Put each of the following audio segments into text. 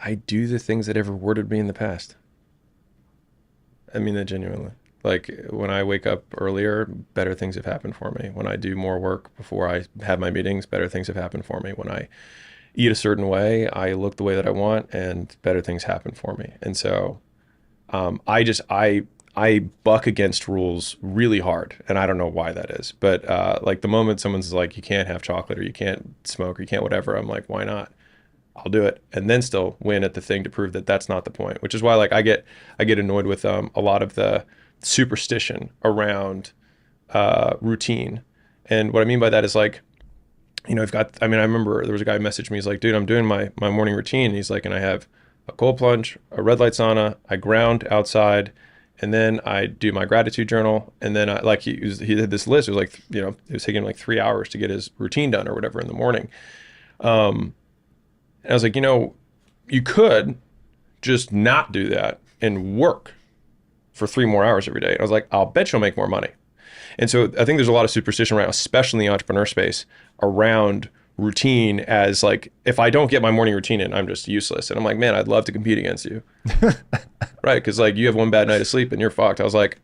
I do the things that have rewarded me in the past. I mean that genuinely. Like when I wake up earlier, better things have happened for me. When I do more work before I have my meetings, better things have happened for me. When I eat a certain way, I look the way that I want, and better things happen for me. And so I buck against rules really hard, and I don't know why that is. But like the moment someone's like, you can't have chocolate or you can't smoke or you can't whatever, I'm like, why not? I'll do it, and then still win at the thing to prove that that's not the point. Which is why like I get annoyed with a lot of the superstition around routine. And what I mean by that is like, you know, I remember there was a guy who messaged me, he's like, dude, I'm doing my morning routine. And he's like, and I have a cold plunge, a red light sauna, I ground outside, and then I do my gratitude journal. And then he did this list. It was like, you know, it was taking him like 3 hours to get his routine done or whatever in the morning. And I was like, you know, you could just not do that and work for 3 more hours every day. And I was like, I'll bet you'll make more money. And so I think there's a lot of superstition around, especially in the entrepreneur space, around routine as like, if I don't get my morning routine in, I'm just useless. And I'm like, man, I'd love to compete against you. Right? Because like you have one bad night of sleep and you're fucked. I was like,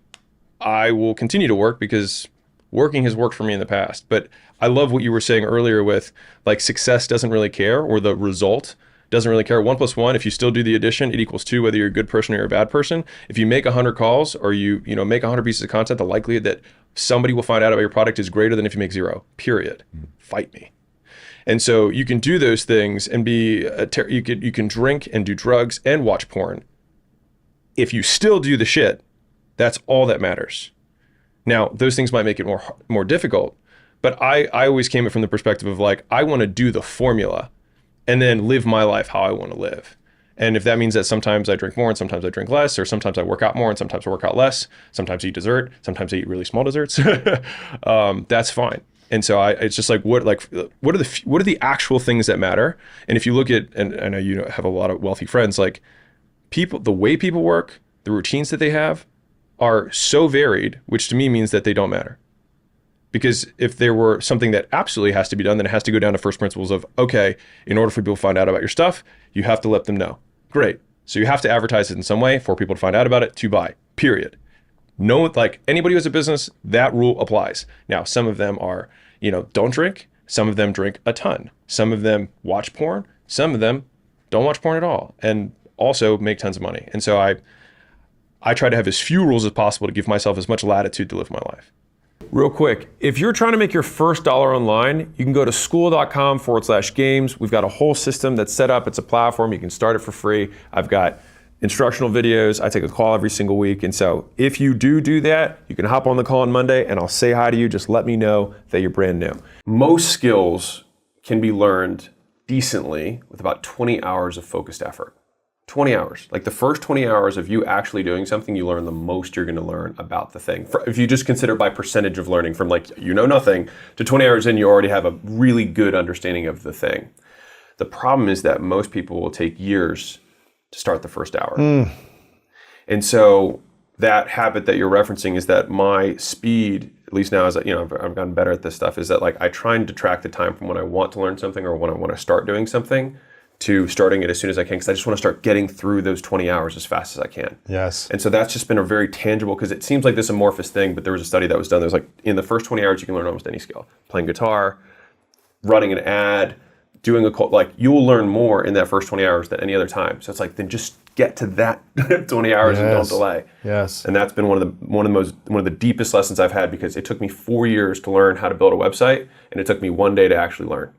I will continue to work because working has worked for me in the past. But I love what you were saying earlier with like success doesn't really care, or the result doesn't really care. 1 + 1, if you still do the addition, it equals 2, whether you're a good person or you're a bad person. If you make 100 calls or you make 100 pieces of content, the likelihood that somebody will find out about your product is greater than if you make 0, period. Fight me. And so you can do those things and you can drink and do drugs and watch porn. If you still do the shit, that's all that matters. Now, those things might make it more difficult, but I always came from the perspective of like, I want to do the formula and then live my life how I want to live. And if that means that sometimes I drink more and sometimes I drink less, or sometimes I work out more and sometimes I work out less, sometimes I eat dessert, sometimes I eat really small desserts, that's fine. And so it's just like, what are the actual things that matter? And if you look at, and I know you have a lot of wealthy friends, like people, the way people work, the routines that they have are so varied, which to me means that they don't matter. Because if there were something that absolutely has to be done, then it has to go down to first principles of, okay, in order for people to find out about your stuff, you have to let them know. Great. So you have to advertise it in some way for people to find out about it, to buy, period. No, like anybody who has a business, that rule applies. Now, some of them are, don't drink. Some of them drink a ton. Some of them watch porn. Some of them don't watch porn at all and also make tons of money. And so I try to have as few rules as possible to give myself as much latitude to live my life. Real quick, if you're trying to make your first dollar online, you can go to skool.com/games. We've got a whole system that's set up. It's a platform. You can start it for free. I've got instructional videos. I take a call every single week. And so if you do that, you can hop on the call on Monday and I'll say hi to you. Just let me know that you're brand new. Most skills can be learned decently with about 20 hours of focused effort. 20 hours. Like the first 20 hours of you actually doing something, you learn the most you're going to learn about the thing. If you just consider by percentage of learning from like, nothing to 20 hours in, you already have a really good understanding of the thing. The problem is that most people will take years to start the first hour. And so that habit that you're referencing is that my speed, at least now as I've gotten better at this stuff, is that like I try and detract the time from when I want to learn something or when I want to start doing something to starting it as soon as I can, because I just want to start getting through those 20 hours as fast as I can. Yes. And so that's just been a very tangible, because it seems like this amorphous thing, but there was a study that was done. There's like, in the first 20 hours, you can learn almost any skill. Playing guitar, running an ad, doing you will learn more in that first 20 hours than any other time. So it's like, then just get to that 20 hours and don't delay. Yes. And that's been one of the deepest lessons I've had, because it took me 4 years to learn how to build a website, and it took me 1 day to actually learn.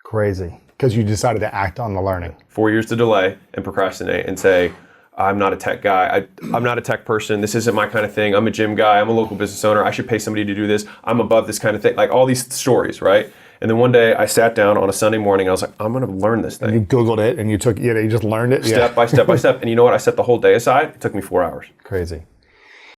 Crazy. Because you decided to act on the learning. 4 years to delay and procrastinate and say, I'm not a tech guy. I'm not a tech person. This isn't my kind of thing. I'm a gym guy. I'm a local business owner. I should pay somebody to do this. I'm above this kind of thing. Like all these stories, right? And then one day I sat down on a Sunday morning. I was like, I'm going to learn this thing. And you Googled it and you just learned it? Step by step by step. And you know what? I set the whole day aside. It took me 4 hours. Crazy.